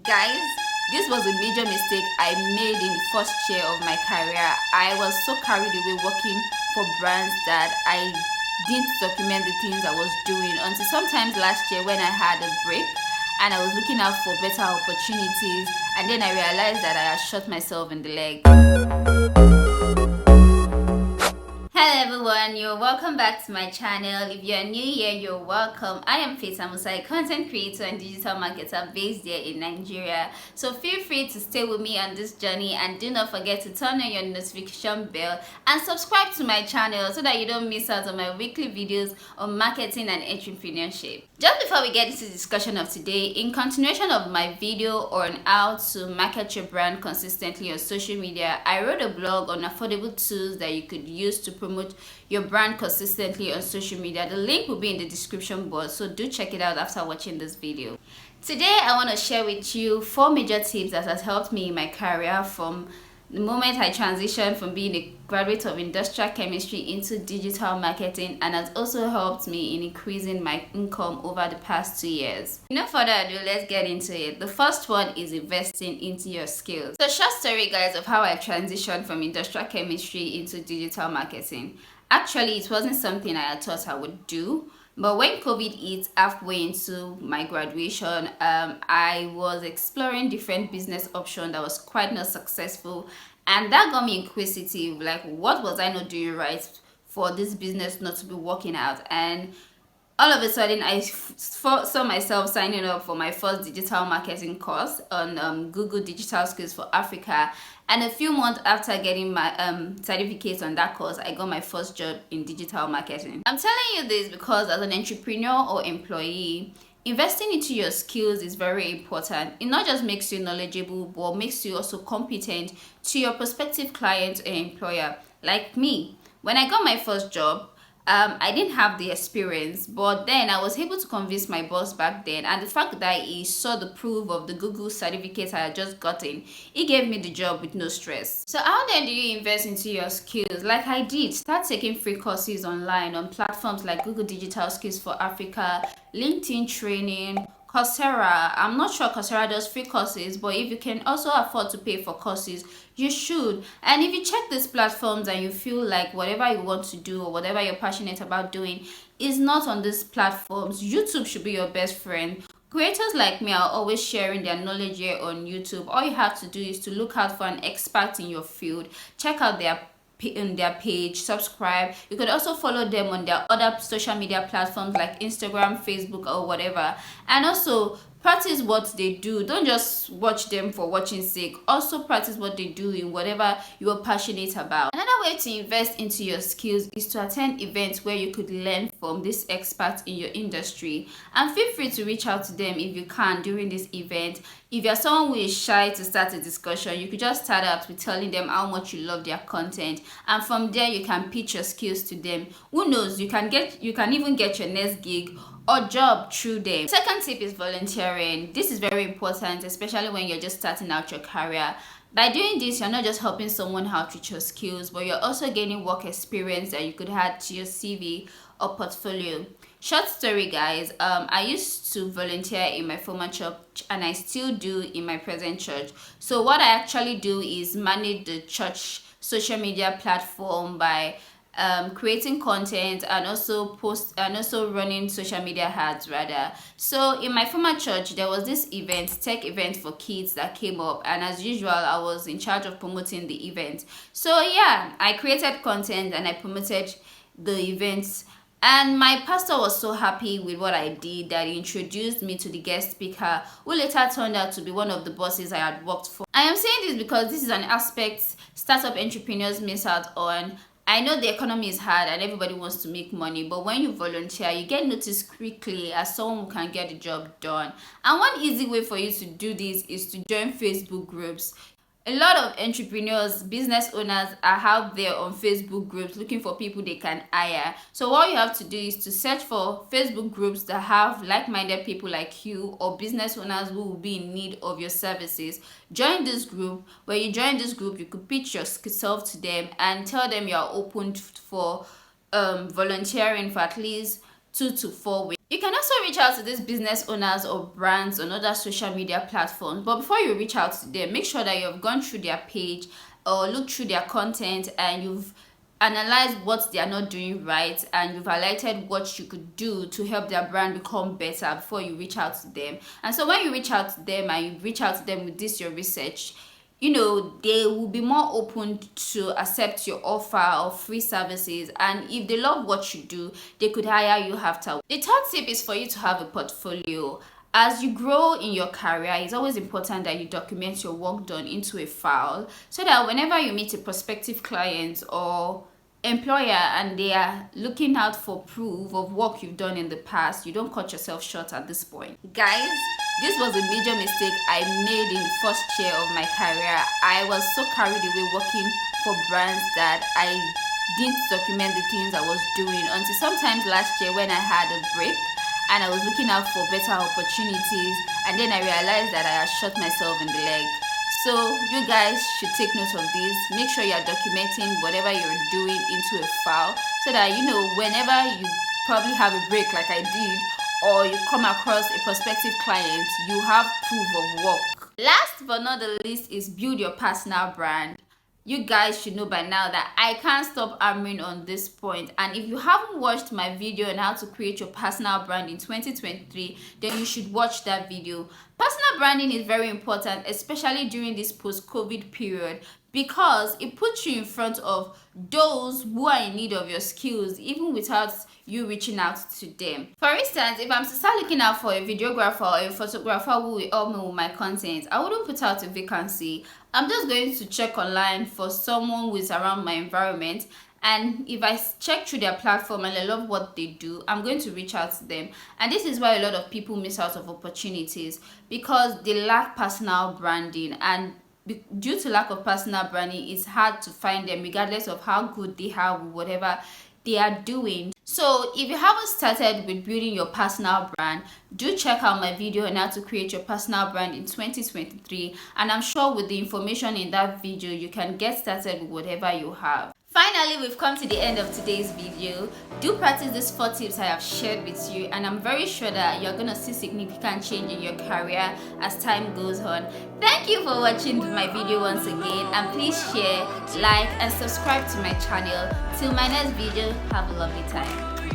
Guys, this was a major mistake I made in the first year of my career. I was so carried away working for brands that I didn't document the things I was doing until sometimes last year when I had a break and I was looking out for better opportunities, and then I realized that I had shot myself in the leg. Hello everyone, you're welcome back to my channel. If you're new here, you're welcome. I am Faith Musa, a content creator and digital marketer based here in Nigeria. So feel free to stay with me on this journey, and do not forget to turn on your notification bell and subscribe to my channel so that you don't miss out on my weekly videos on marketing and entrepreneurship. Just before we get into the discussion of today, in continuation of my video on how to market your brand consistently on social media, I wrote a blog on affordable tools that you could use to promote your brand consistently on social media. The link will be in the description box, so do check it out after watching this video. Today I want to share with you 4 major tips that has helped me in my career from the moment I transitioned from being a graduate of industrial chemistry into digital marketing, and has also helped me in increasing my income over the past 2 years. No further ado, let's get into it. The first one is investing into your skills. So short story guys of how I transitioned from industrial chemistry into digital marketing. Actually, it wasn't something I had thought I would do. But when COVID hit halfway into my graduation, I was exploring different business options that was quite not successful. And that got me inquisitive, like what was I not doing right for this business not to be working out? And all of a sudden, I saw myself signing up for my first digital marketing course on Google Digital Skills for Africa. And a few months after getting my certificate on that course, I got my first job in digital marketing. I'm telling you this because as an entrepreneur or employee, investing into your skills is very important. It not just makes you knowledgeable, but makes you also competent to your prospective client or employer. Like me, when I got my first job, I didn't have the experience, but then I was able to convince my boss back then, and the fact that he saw the proof of the Google certificate I had just gotten, he gave me the job with no stress. So how then do you invest into your skills? Like I did, start taking free courses online on platforms like Google Digital Skills for Africa, LinkedIn Training, Coursera. I'm not sure Coursera does free courses, but if you can also afford to pay for courses, you should. And if you check these platforms and you feel like whatever you want to do or whatever you're passionate about doing is not on these platforms, YouTube should be your best friend. Creators like me are always sharing their knowledge here on YouTube. All you have to do is to look out for an expert in your field, check out their page, subscribe. You could also follow them on their other social media platforms like Instagram, Facebook, or whatever. And also practice what they do. Don't just watch them for watching sake. Also practice what they do in whatever you are passionate about. Another way to invest into your skills is to attend events where you could learn from these experts in your industry, and feel free to reach out to them if you can during this event. If you're someone who is shy to start a discussion, you could just start out with telling them how much you love their content, and from there you can pitch your skills to them. Who knows, you can even get your next gig or job through them. Second tip is volunteering. This is very important, especially when you're just starting out your career. By doing this, you're not just helping someone out with your skills, but you're also gaining work experience that you could add to your CV or portfolio. Short story guys, I used to volunteer in my former church, and I still do in my present church. So what I actually do is manage the church social media platform by creating content and also running social media ads rather. So in my former church, there was this tech event for kids that came up, and as usual I was in charge of promoting the event. So yeah, I created content and I promoted the events, and my pastor was so happy with what I did that he introduced me to the guest speaker, who later turned out to be one of the bosses I had worked for. I am saying this because this is an aspect startup entrepreneurs miss out on. I know the economy is hard and everybody wants to make money, but when you volunteer, you get noticed quickly as someone who can get the job done. And one easy way for you to do this is to join Facebook groups. A lot of entrepreneurs, business owners are out there on Facebook groups looking for people they can hire. So what you have to do is to search for Facebook groups that have like-minded people like you, or business owners who will be in need of your services. Join this group. When you join this group, you could pitch yourself to them and tell them you are open for volunteering for at least 2 to 4 weeks. You can also reach out to these business owners or brands on other social media platforms. But before you reach out to them, make sure that you've gone through their page or looked through their content and you've analyzed what they are not doing right, and you've highlighted what you could do to help their brand become better before you reach out to them. And so when you reach out to them and you reach out to them with this your research, they will be more open to accept your offer of free services, and if they love what you do, they could hire you after. The third tip is for you to have a portfolio. As you grow in your career, it's always important that you document your work done into a file, so that whenever you meet a prospective client or employer and they are looking out for proof of work you've done in the past, you don't cut yourself short at this point. Guys, this was a major mistake I made in the first year of my career. I was so carried away working for brands that I didn't document the things I was doing until sometimes last year when I had a break and I was looking out for better opportunities, and then I realized that I had shot myself in the leg. So you guys should take note of this. Make sure you are documenting whatever you're doing into a file, so that whenever you probably have a break like I did, or you come across a prospective client, you have proof of work. Last but not the least is build your personal brand. You guys should know by now that I can't stop hammering on this point, and if you haven't watched my video on how to create your personal brand in 2023, then you should watch that video. Personal branding is very important, especially during this post-COVID period, because it puts you in front of those who are in need of your skills even without you reaching out to them. For instance, if I'm to start looking out for a videographer or a photographer who will help me with my content, I wouldn't put out a vacancy. I'm just going to check online for someone who is around my environment, and if I check through their platform and I love what they do, I'm going to reach out to them. And this is why a lot of people miss out of opportunities, because they lack personal branding, and due to lack of personal branding, it's hard to find them regardless of how good they are with whatever they are doing. So if you haven't started with building your personal brand, do check out my video on how to create your personal brand in 2023, and I'm sure with the information in that video you can get started with whatever you have. Finally, we've come to the end of today's video. Do practice these 4 tips I have shared with you, and I'm very sure that you're going to see significant change in your career as time goes on. Thank you for watching my video once again, and please share, like, and subscribe to my channel. Till my next video, have a lovely time.